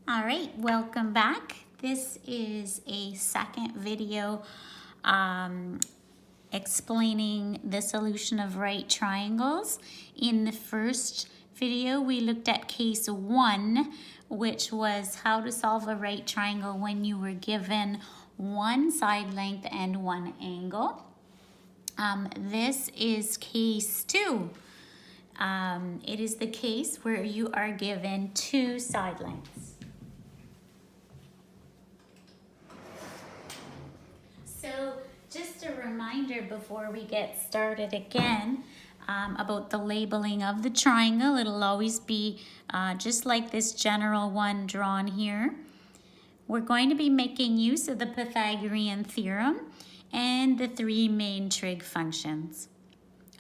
All right, welcome back. This is a second video explaining the solution of right triangles. In the first video, we looked at case 1, which was how to solve a right triangle when you were given one side length and one angle. This is case 2. It is the case where you are given two side lengths. So just a reminder before we get started again about the labeling of the triangle. It'll always be just like this general one drawn here. We're going to be making use of the Pythagorean theorem and the three main trig functions.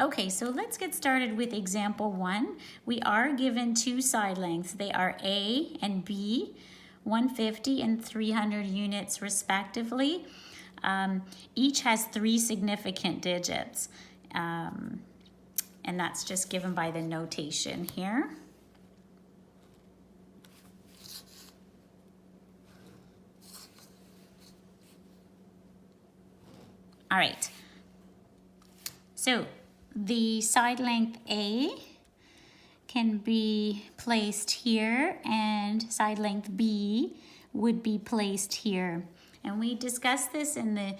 Okay, so let's get started with example 1. We are given two side lengths. They are A and B, 150 and 300 units respectively. Each has 3 significant digits, and that's just given by the notation here. All right, so the side length A can be placed here and side length B would be placed here. And we discussed this in the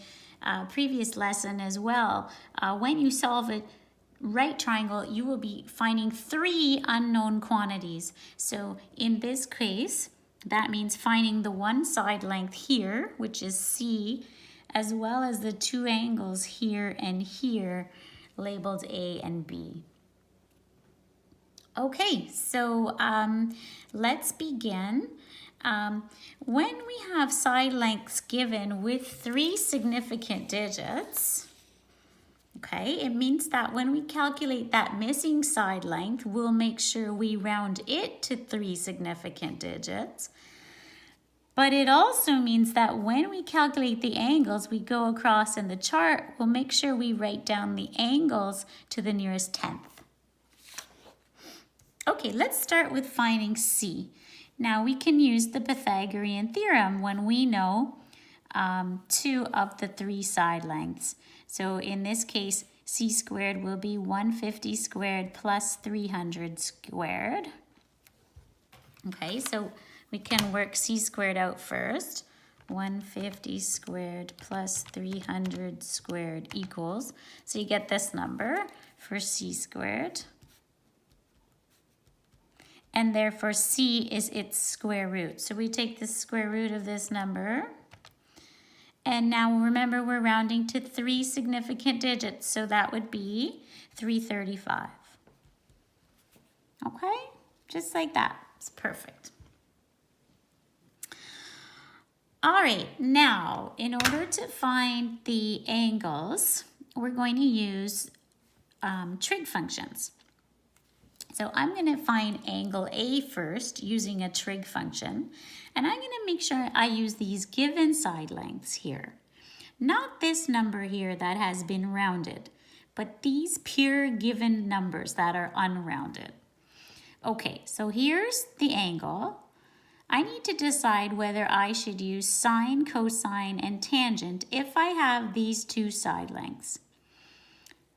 previous lesson as well. When you solve a right triangle, you will be finding 3 unknown quantities. So in this case, that means finding the one side length here, which is C, as well as the 2 angles here and here, labeled A and B. Okay, so let's begin. When we have side lengths given with 3 significant digits, okay, it means that when we calculate that missing side length, we'll make sure we round it to 3 significant digits. But it also means that when we calculate the angles we go across in the chart, we'll make sure we write down the angles to the nearest tenth. Okay, let's start with finding C. Now we can use the Pythagorean theorem when we know 2 of the 3 side lengths. So in this case, C squared will be 150 squared plus 300 squared. Okay, so we can work C squared out first. 150 squared plus 300 squared equals. So you get this number for C squared. And therefore C is its square root. So we take the square root of this number. And now remember we're rounding to 3 significant digits. So that would be 335. Okay, just like that. It's perfect. All right, now in order to find the angles, we're going to use trig functions. So I'm going to find angle A first using a trig function, and I'm going to make sure I use these given side lengths here. Not this number here that has been rounded, but these pure given numbers that are unrounded. Okay, so here's the angle. I need to decide whether I should use sine, cosine, and tangent if I have these 2 side lengths.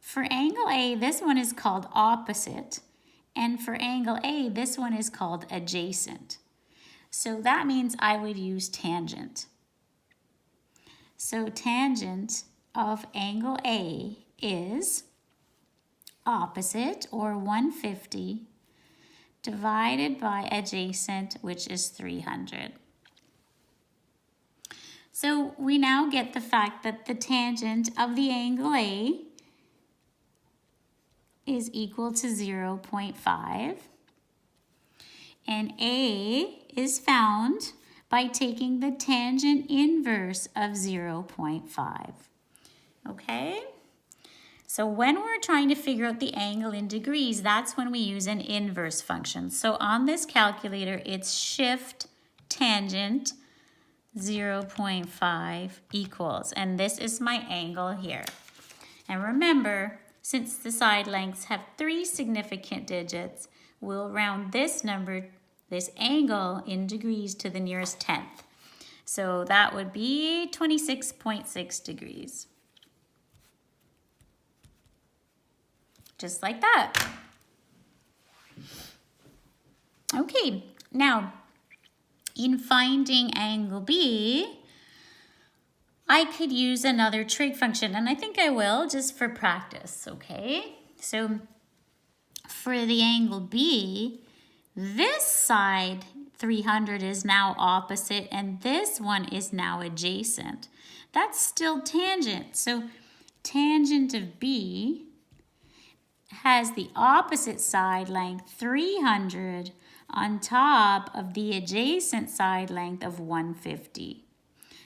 For angle A, this one is called opposite. And for angle A, this one is called adjacent. So that means I would use tangent. So tangent of angle A is opposite, or 150, divided by adjacent, which is 300. So we now get the fact that the tangent of the angle A is equal to 0.5. And A is found by taking the tangent inverse of 0.5. Okay? So when we're trying to figure out the angle in degrees, that's when we use an inverse function. So on this calculator, it's shift tangent 0.5 equals, and this is my angle here. And remember, since the side lengths have 3 significant digits, we'll round this number this angle in degrees to the nearest tenth. So that would be 26.6 degrees. Just like that. Okay, now in finding angle B, I could use another trig function, and I think I will just for practice, okay? So for the angle B, this side 300 is now opposite and this one is now adjacent. That's still tangent. So tangent of B has the opposite side length 300 on top of the adjacent side length of 150.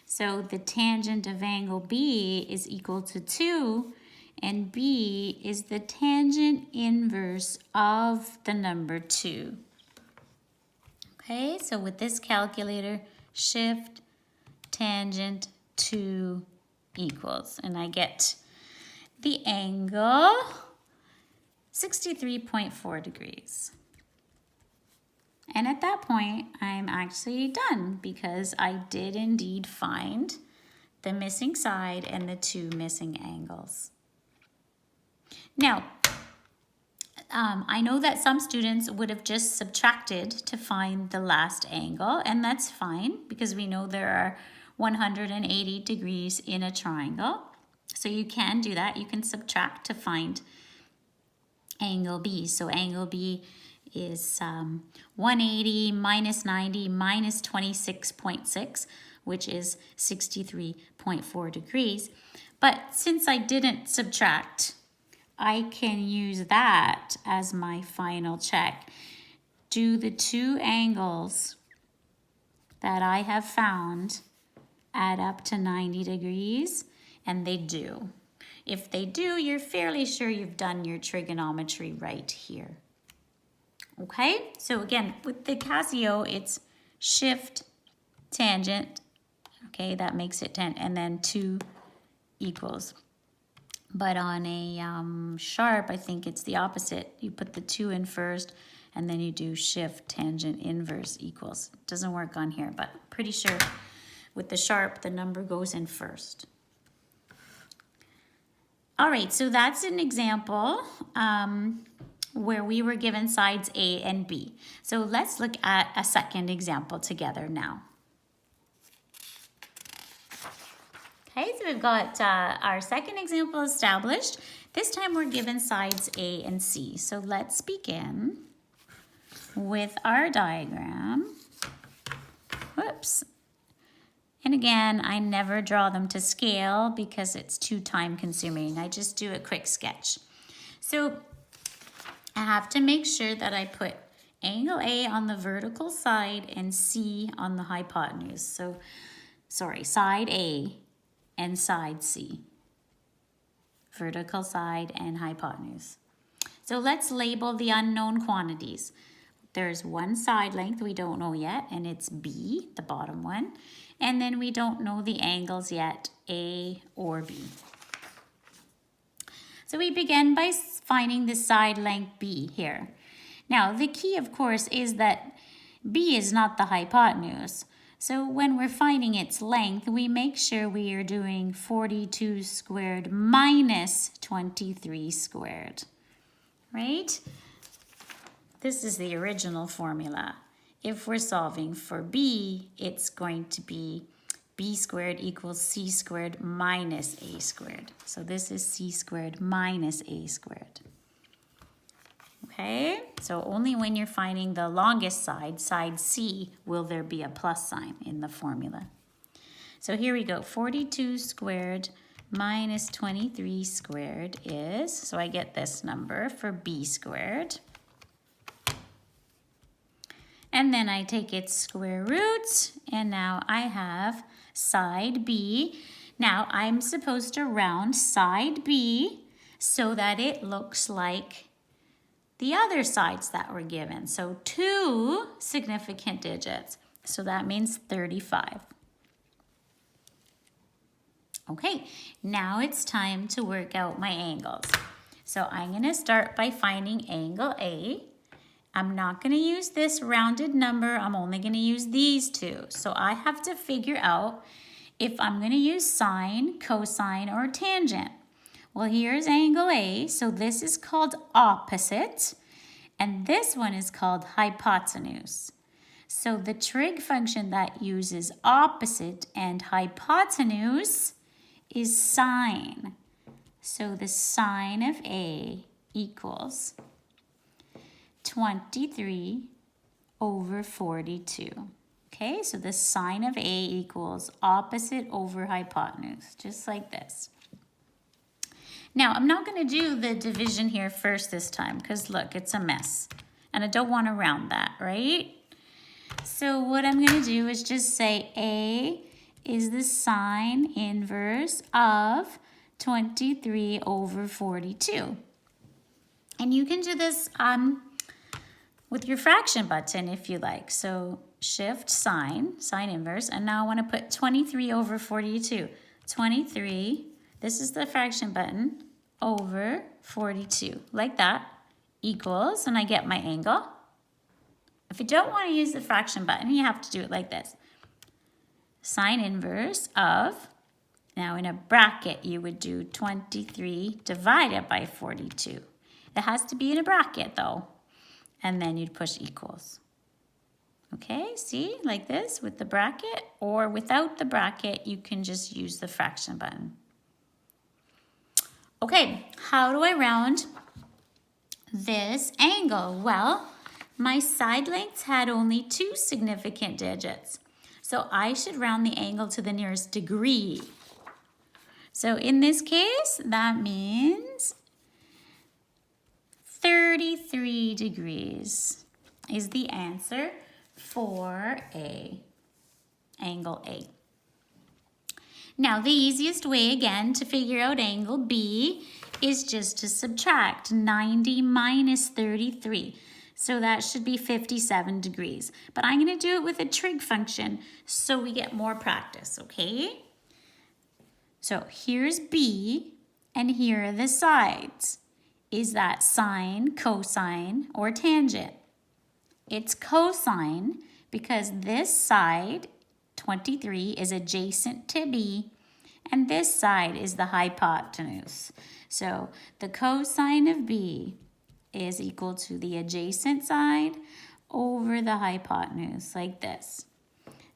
So the tangent of angle B is equal to 2, and B is the tangent inverse of the number 2. Okay, so with this calculator, shift tangent 2 equals, and I get the angle 63.4 degrees. And at that point, I'm actually done because I did indeed find the missing side and the 2 missing angles. Now, I know that some students would have just subtracted to find the last angle, and that's fine because we know there are 180 degrees in a triangle. So you can do that. You can subtract to find angle B. So angle B is 180 minus 90 minus 26.6, which is 63.4 degrees. But since I didn't subtract, I can use that as my final check. Do the 2 angles that I have found add up to 90 degrees? And they do. If they do, you're fairly sure you've done your trigonometry right here. Okay, so again, with the Casio, it's shift tangent. Okay, that makes it 10, and then 2 equals. But on a sharp, I think it's the opposite. You put the 2 in first, and then you do shift tangent inverse equals. It doesn't work on here, but pretty sure with the sharp, the number goes in first. All right, so that's an example where we were given sides A and B. So let's look at a second example together now. Okay, so we've got our second example established. This time we're given sides A and C. So let's begin with our diagram. Whoops. And again, I never draw them to scale because it's too time consuming. I just do a quick sketch. So I have to make sure that I put angle A on the vertical side and C on the hypotenuse. So, sorry, side A and side C. Vertical side and hypotenuse. So let's label the unknown quantities. There's one side length we don't know yet, and it's B, the bottom one. And then we don't know the angles yet, A or B. So we begin by finding the side length B here. Now, the key, of course, is that B is not the hypotenuse. So when we're finding its length, we make sure we are doing 42 squared minus 23 squared, right? This is the original formula. If we're solving for B, it's going to be B squared equals C squared minus A squared. So this is C squared minus A squared. Okay, so only when you're finding the longest side, side C, will there be a plus sign in the formula. So here we go, 42 squared minus 23 squared is, so I get this number for B squared. And then I take its square root, and now I have side B. Now I'm supposed to round side B so that it looks like the other sides that were given. So 2 significant digits. So that means 35. Okay, now it's time to work out my angles. So I'm going to start by finding angle A. I'm not going to use this rounded number. I'm only going to use these two. So I have to figure out if I'm going to use sine, cosine, or tangent. Well, here's angle A. So this is called opposite. And this one is called hypotenuse. So the trig function that uses opposite and hypotenuse is sine. So the sine of A equals 23 over 42. Okay, so the sine of A equals opposite over hypotenuse, just like this. Now, I'm not going to do the division here first this time because look, it's a mess. And I don't want to round that, right? So what I'm going to do is just say A is the sine inverse of 23 over 42. And you can do this with your fraction button if you like. So shift sine inverse, and now I want to put 23 over 42. 23, this is the fraction button, over 42, like that, equals, and I get my angle. If you don't want to use the fraction button, you have to do it like this. Sine inverse of, now in a bracket, you would do 23 divided by 42. It has to be in a bracket though. And then you'd push equals. Okay, see, like this with the bracket, or without the bracket, you can just use the fraction button. Okay, how do I round this angle? Well, my side lengths had only 2 significant digits. So I should round the angle to the nearest degree. So in this case, that means 33 degrees is the answer for angle A. Now, the easiest way, again, to figure out angle B is just to subtract 90 minus 33. So that should be 57 degrees. But I'm going to do it with a trig function so we get more practice, okay? So here's B, and here are the sides. Is that sine, cosine, or tangent? It's cosine because this side, 23, is adjacent to B, and this side is the hypotenuse. So the cosine of B is equal to the adjacent side over the hypotenuse, like this.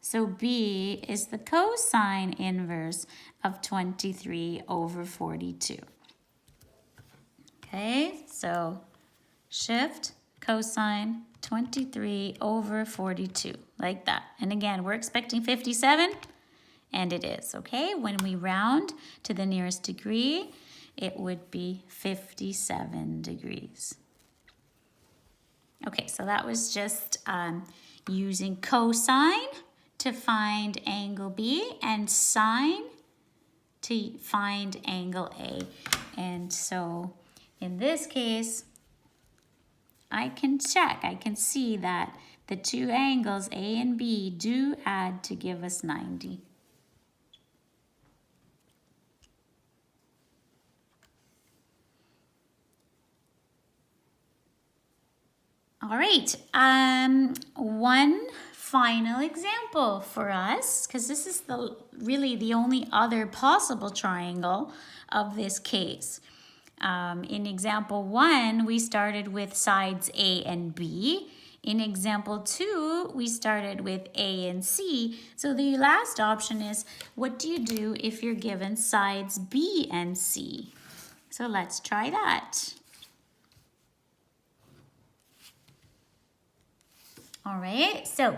So B is the cosine inverse of 23 over 42. Okay, so shift cosine 23 over 42, like that. And again, we're expecting 57, and it is, okay? When we round to the nearest degree, it would be 57 degrees. Okay, so that was just using cosine to find angle B and sine to find angle A. And so in this case, I can check, I can see that the two angles A and B do add to give us 90. All right, one final example for us, because this is really the only other possible triangle of this case. In example 1, we started with sides A and B. In example 2, we started with A and C. So the last option is, what do you do if you're given sides B and C? So let's try that. All right, so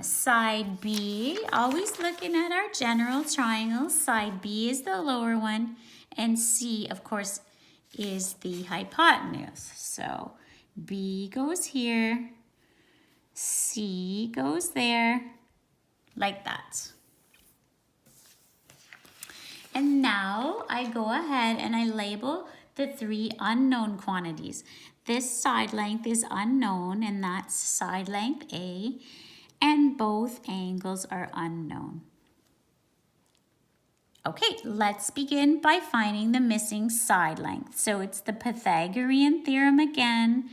side B, always looking at our general triangles, side B is the lower one, and C, of course, is the hypotenuse. So B goes here, C goes there, like that. And now I go ahead and I label the 3 unknown quantities. This side length is unknown, and that's side length A, and both angles are unknown. Okay, let's begin by finding the missing side length. So it's the Pythagorean theorem again.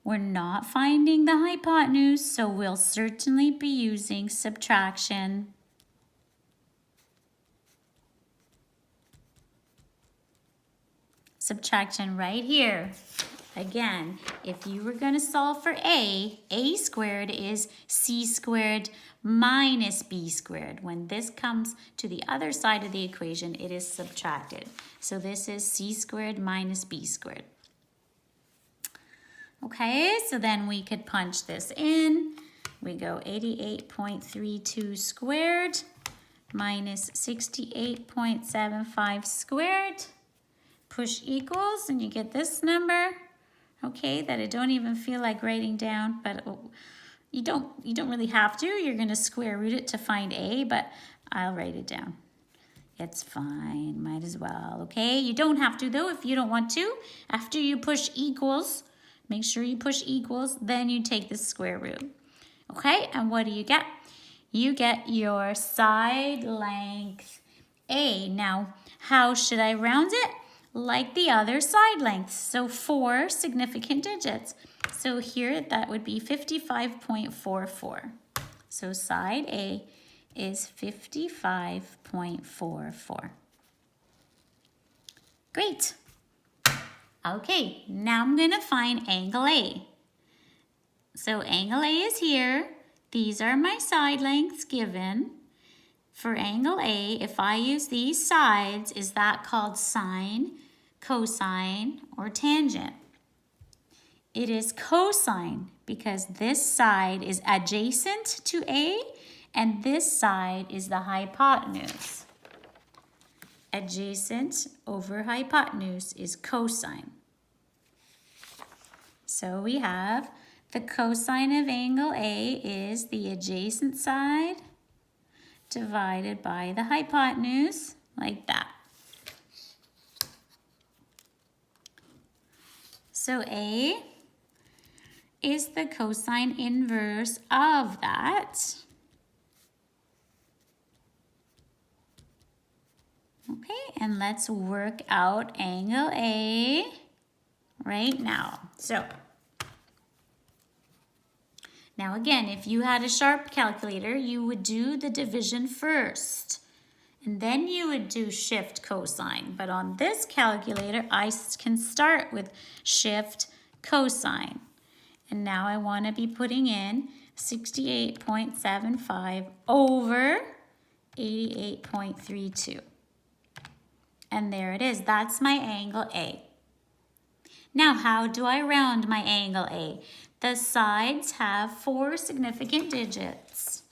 We're not finding the hypotenuse, so we'll certainly be using subtraction. Subtraction right here. Again, if you were going to solve for a squared is c squared minus b squared. When this comes to the other side of the equation, it is subtracted. So this is c squared minus b squared. Okay, so then we could punch this in. We go 88.32 squared minus 68.75 squared. Push equals, and you get this number. Okay, that I don't even feel like writing down, but you don't really have to. You're going to square root it to find a, but I'll write it down. It's fine, might as well, okay? You don't have to though if you don't want to. After you push equals, make sure you push equals, then you take the square root. Okay, and what do you get? You get your side length A. Now, how should I round it? Like the other side lengths, so 4 significant digits. So here that would be 55.44. So side A is 55.44. Great. Okay, now I'm gonna find angle A. So angle A is here. These are my side lengths given. For angle A, if I use these sides, is that called sine, cosine, or tangent? It is cosine because this side is adjacent to A and this side is the hypotenuse. Adjacent over hypotenuse is cosine. So we have the cosine of angle A is the adjacent side divided by the hypotenuse, like that. So A is the cosine inverse of that. Okay, and let's work out angle A right now. So, now again, if you had a sharp calculator, you would do the division first. And then you would do shift cosine. But on this calculator, I can start with shift cosine. And now I want to be putting in 68.75 over 88.32. And there it is. That's my angle A. Now, how do I round my angle A? The sides have 4 significant digits.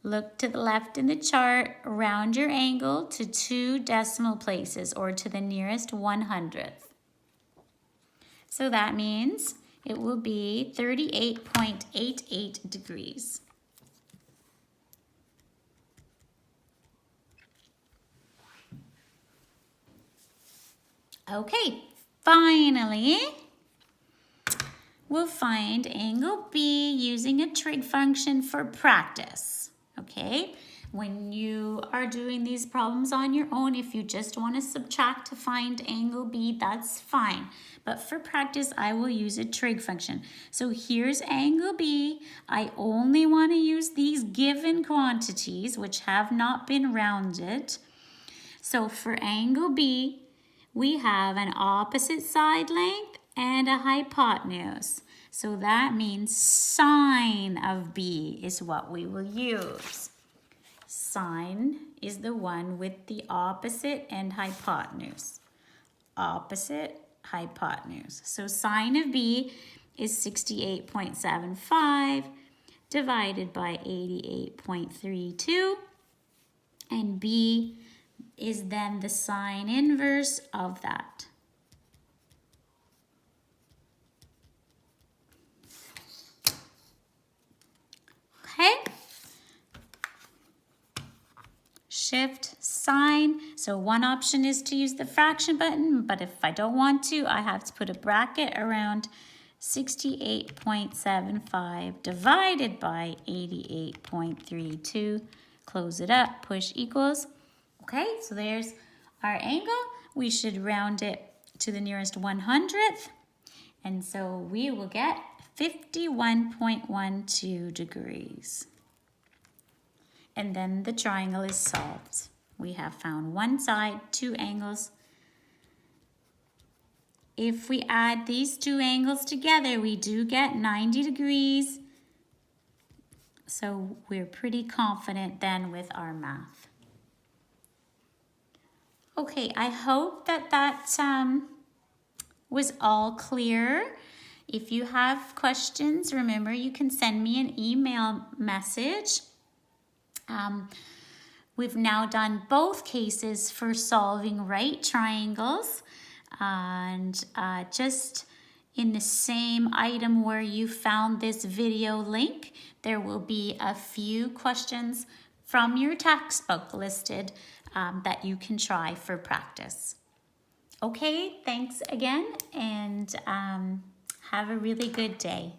Look to the left in the chart, round your angle to 2 decimal places or to the nearest 100th. So that means it will be 38.88 degrees. Okay, finally, we'll find angle B using a trig function for practice. Okay, when you are doing these problems on your own, if you just want to subtract to find angle B, that's fine. But for practice, I will use a trig function. So here's angle B. I only want to use these given quantities, which have not been rounded. So for angle B, we have an opposite side length and a hypotenuse. So that means sine of B is what we will use. Sine is the one with the opposite and hypotenuse. Opposite, hypotenuse. So sine of B is 68.75 divided by 88.32. And B is then the sine inverse of that. Okay, shift sine. So one option is to use the fraction button, but if I don't want to, I have to put a bracket around 68.75 divided by 88.32. Close it up, push equals. Okay, so there's our angle. We should round it to the nearest 100th. And so we will get 51.12 degrees. And then the triangle is solved. We have found one side, two angles. If we add these two angles together, we do get 90 degrees. So we're pretty confident then with our math. Okay, I hope that was all clear. If you have questions, remember you can send me an email message. We've now done both cases for solving right triangles, and just in the same item where you found this video link, there will be a few questions from your textbook listed that you can try for practice. Okay, thanks again, and have a really good day.